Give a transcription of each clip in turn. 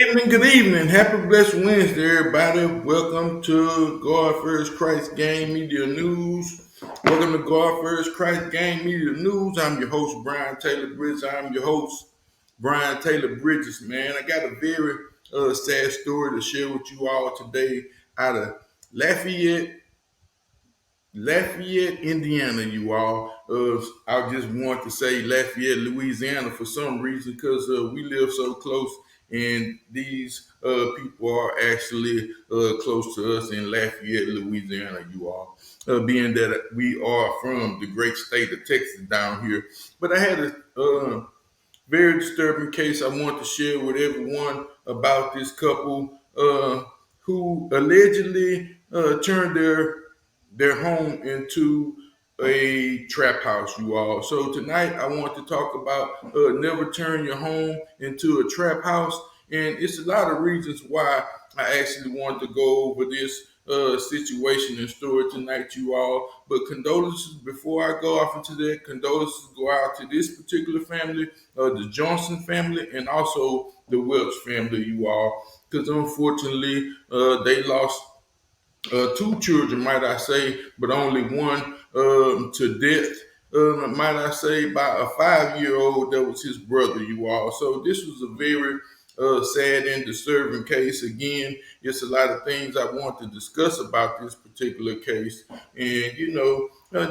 Good evening. Happy blessed Wednesday, everybody. Welcome to God First Christ Gang Media News. Welcome to God First Christ Gang Media News. I'm your host, Brian Taylor Bridges. I'm your host, Brian Taylor Bridges, man. I got a very sad story to share with you all today out of Lafayette, Indiana, you all. I just want to say Lafayette, Louisiana for some reason because we live so close and these people are actually close to us in Lafayette, Louisiana, you all. Being that we are from the great state of Texas down here. But I had a very disturbing case I want to share with everyone about this couple who allegedly turned their home into a trap house, you all. So tonight I want to talk about never turn your home into a trap house. And it's a lot of reasons why I actually want to go over this situation and story tonight, you all. But condolences before I go off into that. Condolences go out to this particular family, the Johnson family, and also the Welch family, you all. Because unfortunately, they lost two children, might I say, but only one to death. Might I say, by a 5 year old that was his brother, you all. So this was a very sad and disturbing case. Again, it's a lot of things I want to discuss about this particular case, and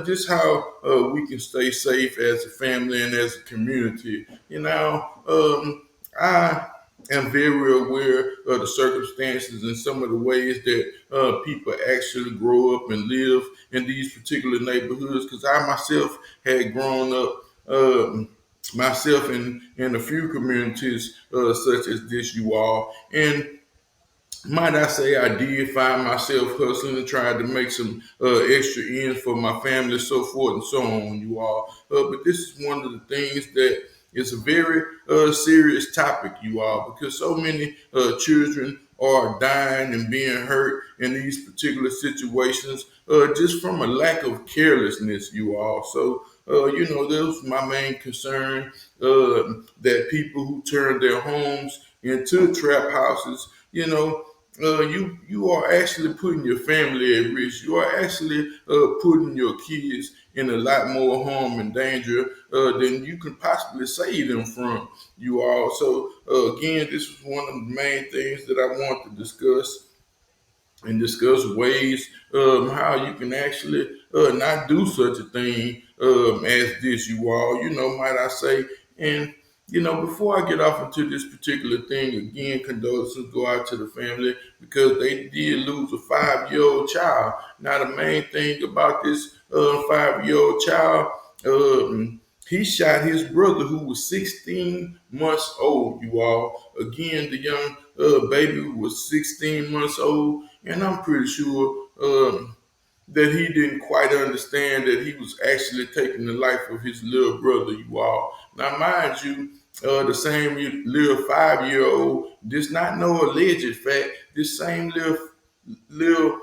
just how we can stay safe as a family and as a community. I am very aware of the circumstances and some of the ways that people actually grow up and live in these particular neighborhoods. Because I myself had grown up myself in a few communities such as this, you all, and might I say, I did find myself hustling and trying to make some extra ends for my family, so forth and so on, you all. But this is one of the things that is a very serious topic, you all, because so many children are dying and being hurt in these particular situations just from a lack of carelessness, you all. So, that was my main concern, that people who turn their homes into trap houses, you are actually putting your family at risk. You are actually putting your kids in a lot more harm and danger than you can possibly save them from. You all. So again, this was one of the main things that I want to discuss and discuss ways how you can actually not do such a thing as this, you all. Might I say, and before I get off into this particular thing, again, condolences go out to the family because they did lose a 5 year old child. Now, the main thing about this 5 year old child, he shot his brother who was 16 months old, you all. Again, the young baby was 16 months old, and I'm pretty sure that he didn't quite understand that he was actually taking the life of his little brother, you all. Now, mind you, the same little 5 year old, this not no alleged fact, this same little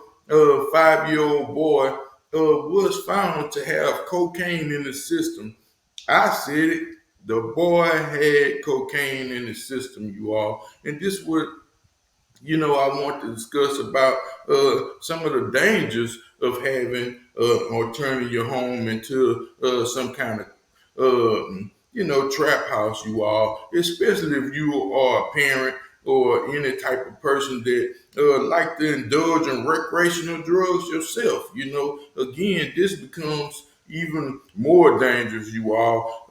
5 year old boy was found to have cocaine in his system. I said it. The boy had cocaine in his system, you all. And this would I want to discuss about some of the dangers of having or turning your home into some kind of, trap house, you all, especially if you are a parent or any type of person that like to indulge in recreational drugs yourself. Again, this becomes even more dangerous, you all.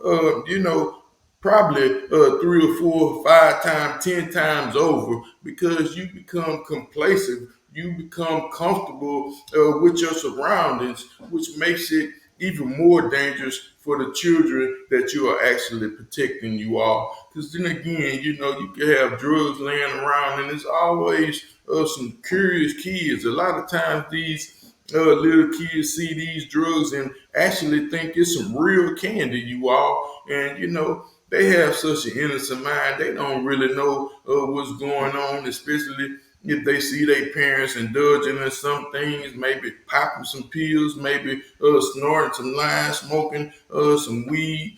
Probably 3 or 4 or 5 times, 10 times over, because you become complacent, you become comfortable with your surroundings, which makes it even more dangerous for the children that you are actually protecting, you all. Because then again, you can have drugs laying around, and it's always some curious kids. A lot of times these little kids see these drugs and actually think it's some real candy, you all. And they have such an innocent mind. They don't really know what's going on, especially if they see their parents indulging in some things, maybe popping some pills, maybe snorting some lines, smoking some weed,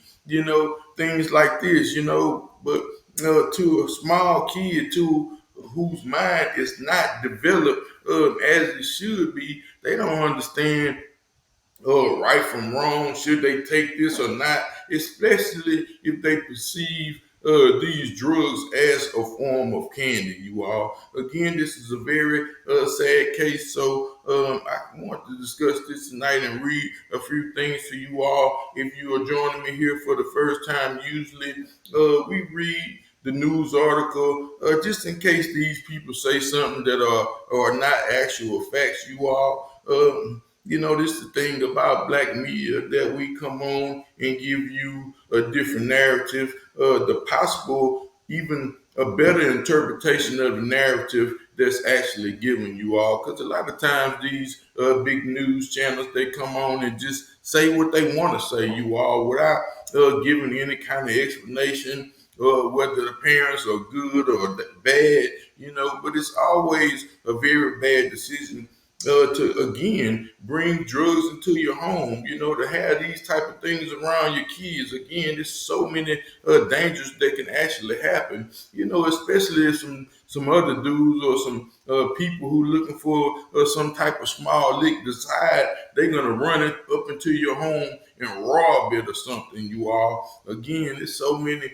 things like this, But to a small kid to whose mind is not developed as it should be. They don't understand right from wrong, should they take this or not, especially if they perceive these drugs as a form of candy, you all. Again, this is a very sad case, so I want to discuss this tonight and read a few things to you all. If you are joining me here for the first time, usually we read the news article just in case these people say something that are not actual facts, you all. This is the thing about black media that we come on and give you a different narrative, the possible, even a better interpretation of the narrative that's actually given you all. Because a lot of times these big news channels, they come on and just say what they want to say, you all, without giving any kind of explanation whether the parents are good or bad, but it's always a very bad decision to again bring drugs into your home, to have these type of things around your kids. Again, there's so many dangers that can actually happen, especially if some other dudes or some people who looking for some type of small lick decide they're gonna run it up into your home and rob it or something, you all. Again, there's so many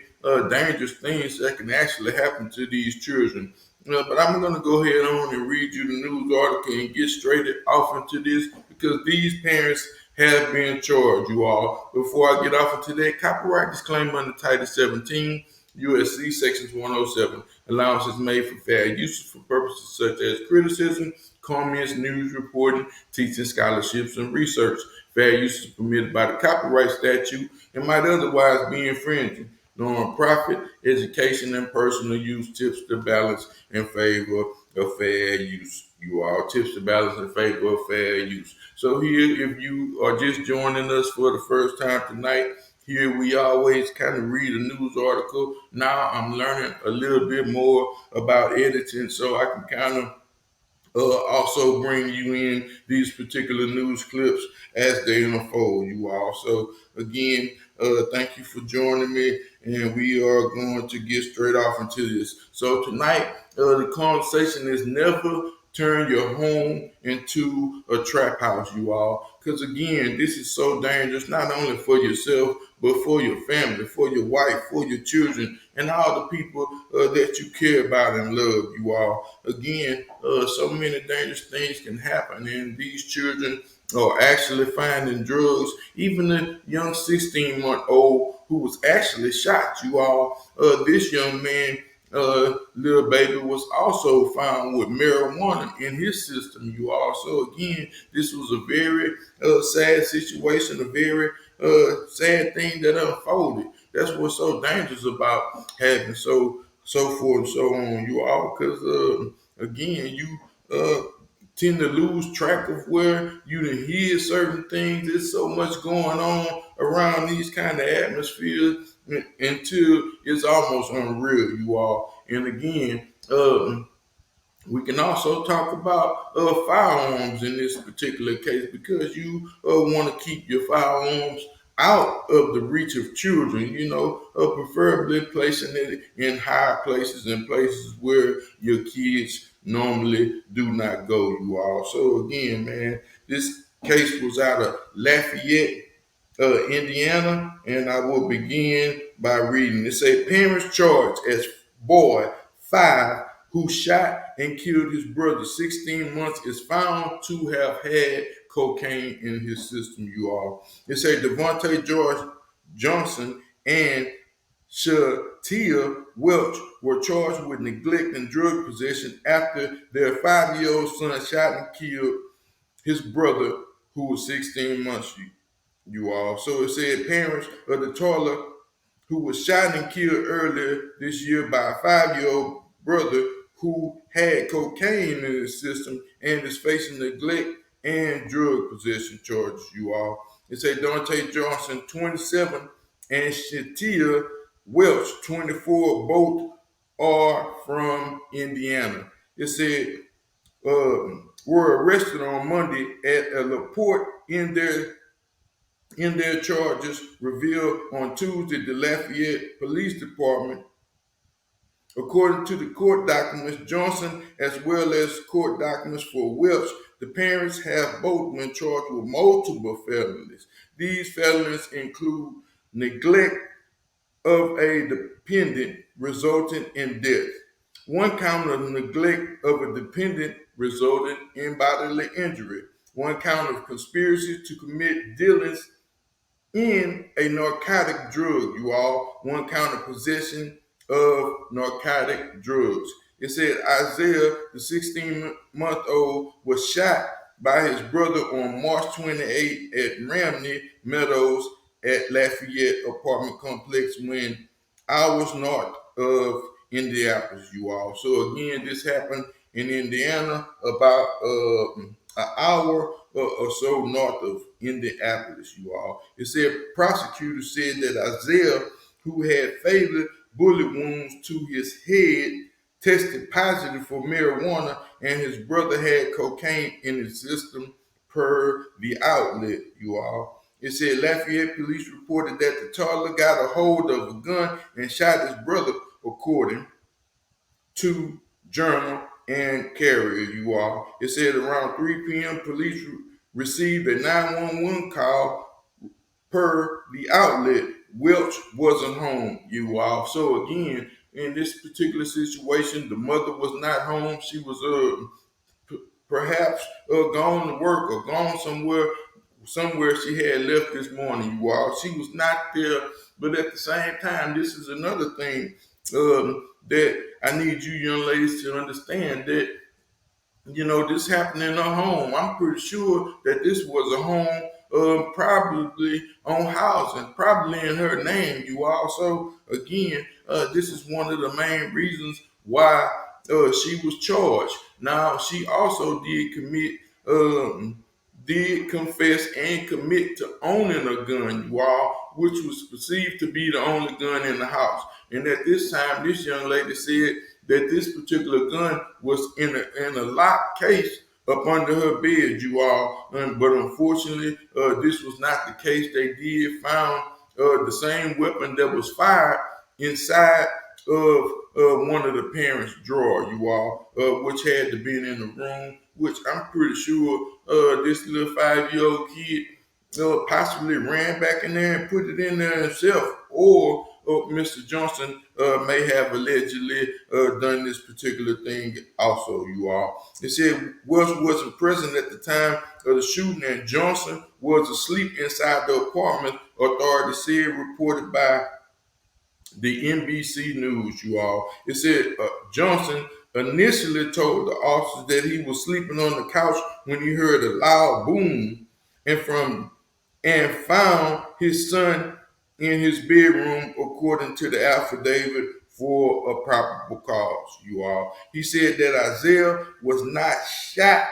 dangerous things that can actually happen to these children. But I'm going to go ahead on and read you the news article and get straight off into this because these parents have been charged, you all. Before I get off into that, copyright disclaimer under Title 17, USC Sections 107. Allowance is made for fair use for purposes such as criticism, comments, news reporting, teaching, scholarships, and research. Fair use is permitted by the copyright statute and might otherwise be infringing. Non-profit, education, and personal use tips the balance in favor of fair use. You all tips the balance in favor of fair use. So here, if you are just joining us for the first time tonight, here we always kind of read a news article. Now I'm learning a little bit more about editing, so I can kind of also bring you in these particular news clips as they unfold, you all. So again, thank you for joining me, and we are going to get straight off into this. So tonight, the conversation is never turn your home into a trap house, you all. Because again, this is so dangerous, not only for yourself, but for your family, for your wife, for your children, and all the people that you care about and love, you all. Again, so many dangerous things can happen, and these children are actually finding drugs. Even the young 16-month-old who was actually shot, you all, this young man, little baby, was also found with marijuana in his system, you all. So again, this was a very sad situation, a very sad thing that unfolded. That's what's so dangerous about having so forth and so on, you all, because again, you tend to lose track of where you done hear certain things. There's so much going on around these kind of atmospheres until it's almost unreal, you all. And again, we can also talk about firearms in this particular case because you want to keep your firearms out of the reach of children, preferably placing it in high places and places where your kids normally do not go, you all. So again, man, this case was out of Lafayette, Indiana, and I will begin by reading. It says, parents charged as boy 5 who shot and killed his brother 16 months is found to have had cocaine in his system, you all. It says Devontae George Johnson and Shatia Welch were charged with neglect and drug possession after their 5-year-old son shot and killed his brother who was 16 months, you all. So it said parents of the toddler who was shot and killed earlier this year by a 5-year-old brother who had cocaine in his system and is facing neglect and drug possession charges, you all. It said Dante Johnson, 27, and Shatia Welch, 24, both are from Indiana. It said were arrested on Monday at a LaPorte in their charges revealed on Tuesday. The Lafayette Police Department According to the court documents, Johnson, as well as court documents for Welch, the parents have both been charged with multiple felonies. These felonies include neglect of a dependent resulting in death, one count of neglect of a dependent resulting in bodily injury, one count of conspiracy to commit dealings in a narcotic drug, you all, one count of possession of narcotic drugs. It said Isaiah, the 16-month-old, was shot by his brother on March 28 at Ramney Meadows at Lafayette apartment complex when hours north of Indianapolis, you all. So again, this happened in Indiana about an hour or so north of Indianapolis, you all. It said prosecutors said that Isaiah, who had fatal bullet wounds to his head, tested positive for marijuana, and his brother had cocaine in his system, per the outlet, you all. It said Lafayette police reported that the toddler got a hold of a gun and shot his brother, according to Journal and Carrier, you all. It said around 3 p.m., police received a 911 call, per the outlet. Welch wasn't home, you all. So again, in this particular situation, the mother was not home. She was perhaps gone to work or gone somewhere she had left this morning, you all. She was not there, but at the same time, this is another thing that I need you young ladies to understand, that this happened in her home. I'm pretty sure that this was a home probably on housing, probably in her name, you all. So again, this is one of the main reasons why she was charged. Now, she also did confess and commit to owning a gun, you all, which was perceived to be the only gun in the house. And at this time, this young lady said that this particular gun was in a locked case up under her bed, you all. But unfortunately, this was not the case. They did found the same weapon that was fired inside of one of the parents' drawer, you all, which had to be in the room, which I'm pretty sure this little 5-year-old kid possibly ran back in there and put it in there himself, or Mr. Johnson may have allegedly done this particular thing also, you all. It said Welch wasn't present at the time of the shooting, and Johnson was asleep inside the apartment, authorities said, reported by the NBC News, you all. It said Johnson initially told the officers that he was sleeping on the couch when he heard a loud boom, and found his son in his bedroom, according to the affidavit for a probable cause, you all. He said that Isaiah was not shot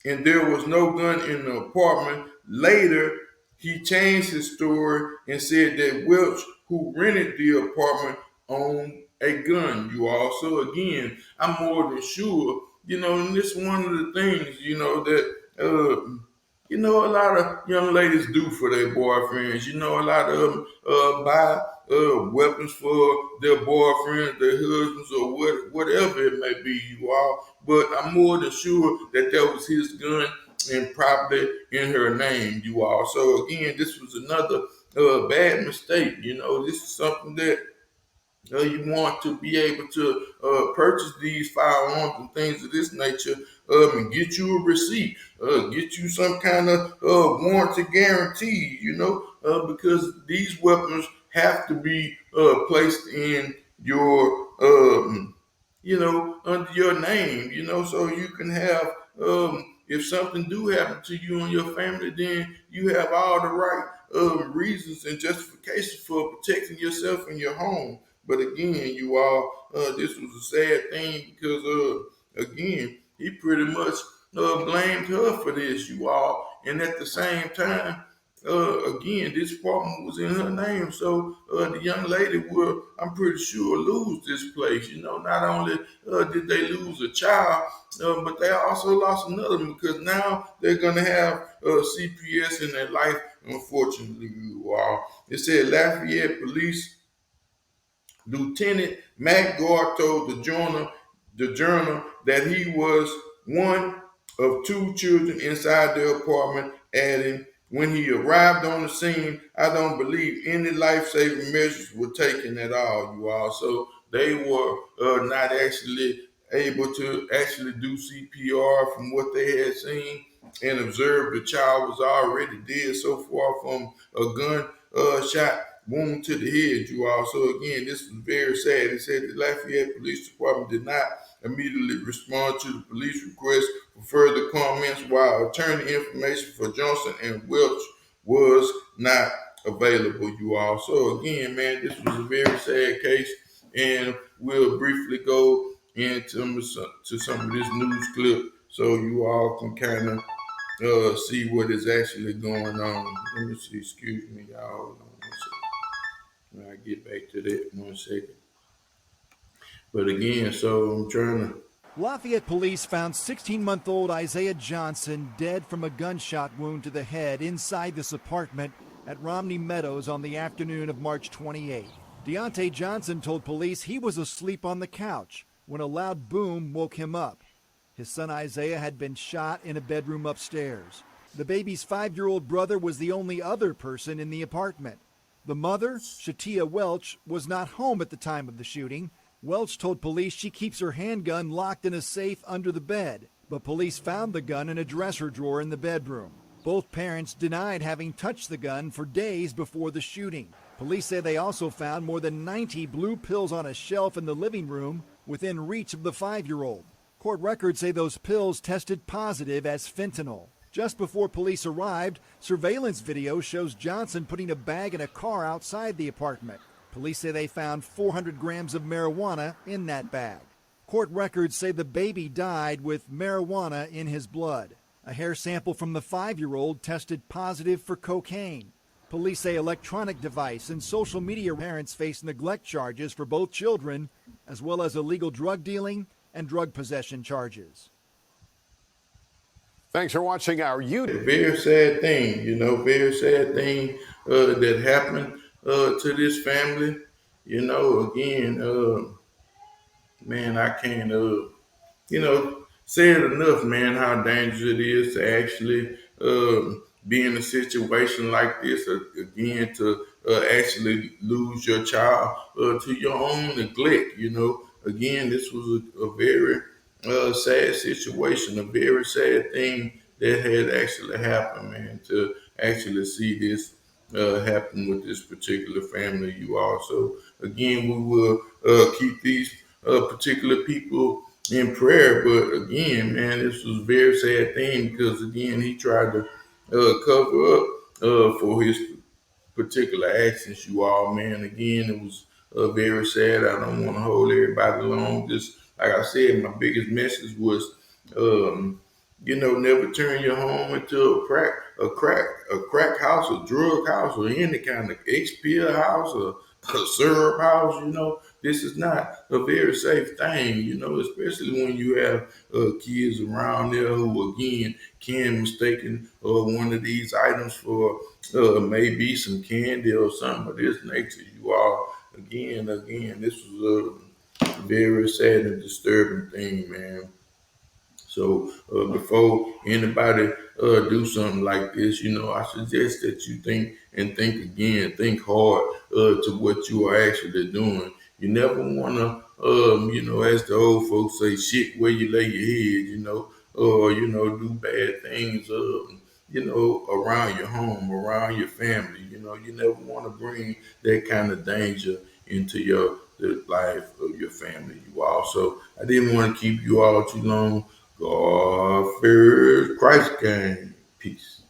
and there was no gun in the apartment. Later, he changed his story and said that Welch, who rented the apartment, owned a gun, you all. So again, I'm more than sure, and this is one of the things, that a lot of young ladies do for their boyfriends. A lot of them buy weapons for their boyfriends, their husbands, or whatever it may be, you all. But I'm more than sure that was his gun and probably in her name, you all. So again, this was another bad mistake. This is something that you want to be able to purchase these firearms and things of this nature, and get you a receipt, get you some kind of warranty guarantee, because these weapons have to be placed in your, under your name, so you can have, if something do happen to you and your family, then you have all the right reasons and justifications for protecting yourself and your home. But again, you all, this was a sad thing because, again, he pretty much blamed her for this, you all. And at the same time, again, this apartment was in her name. So the young lady will, I'm pretty sure, lose this place. Not only did they lose a child, but they also lost another one, because now they're going to have CPS in their life, unfortunately, you all. It said Lafayette police Lieutenant Matt Gard told the journal that he was one of two children inside the apartment, adding, when he arrived on the scene, I don't believe any life-saving measures were taken at all, you all. So they were not actually able to actually do CPR from what they had seen and observed. The child was already dead so far from a gun shot wound to the head, you all. So again, this was very sad. It said the Lafayette Police Department did not immediately respond to the police request for further comments, while attorney information for Johnson and Welch was not available, you all. So again, man, this was a very sad case, and we'll briefly go into some of this news clip so you all can kind of see what is actually going on. Let me see. Excuse me, y'all. Hold on one second. When I get back to that, one second. But again, so I'm trying to. Lafayette police found 16-month-old Isaiah Johnson dead from a gunshot wound to the head inside this apartment at Romney Meadows on the afternoon of March 28. Deontay Johnson told police he was asleep on the couch when a loud boom woke him up. His son Isaiah had been shot in a bedroom upstairs. The baby's 5-year-old brother was the only other person in the apartment. The mother, Shatia Welch, was not home at the time of the shooting. Welch told police she keeps her handgun locked in a safe under the bed, but police found the gun in a dresser drawer in the bedroom. Both parents denied having touched the gun for days before the shooting. Police say they also found more than 90 blue pills on a shelf in the living room within reach of the 5-year-old. Court records say those pills tested positive as fentanyl. Just before police arrived, surveillance video shows Johnson putting a bag in a car outside the apartment. Police say they found 400 grams of marijuana in that bag. Court records say the baby died with marijuana in his blood. A hair sample from the 5-year-old tested positive for cocaine. Police say electronic device and social media parents face neglect charges for both children, as well as illegal drug dealing and drug possession charges. Thanks for watching our YouTube. Very sad thing, very sad thing that happened to this family. Again, man, I can't, say it enough, man, how dangerous it is to actually be in a situation like this, again, to actually lose your child to your own neglect, Again, this was a very sad situation, a very sad thing that had actually happened, man, to actually see this happen with this particular family. You also, again, we will keep these particular people in prayer. But again, man, this was a very sad thing because, again, he tried to cover up for his particular actions, you all, man. Again, it was very sad. I don't want to hold everybody long. Just like I said, my biggest message was, never turn your home into a crack house, a drug house, or any kind of XP house, or a syrup house. This is not a very safe thing. Especially when you have kids around there who, again, can mistaken one of these items for maybe some candy or something of this nature. You all, again, this was a very sad and disturbing thing, man. So before anybody do something like this, I suggest that you think again, think hard to what you are actually doing. You never want to, as the old folks say, shit where you lay your head, or, do bad things, around your home, around your family. You never want to bring that kind of danger into the life of your family. You all. So I didn't want to keep you all too long. God first, Christ gang. Peace.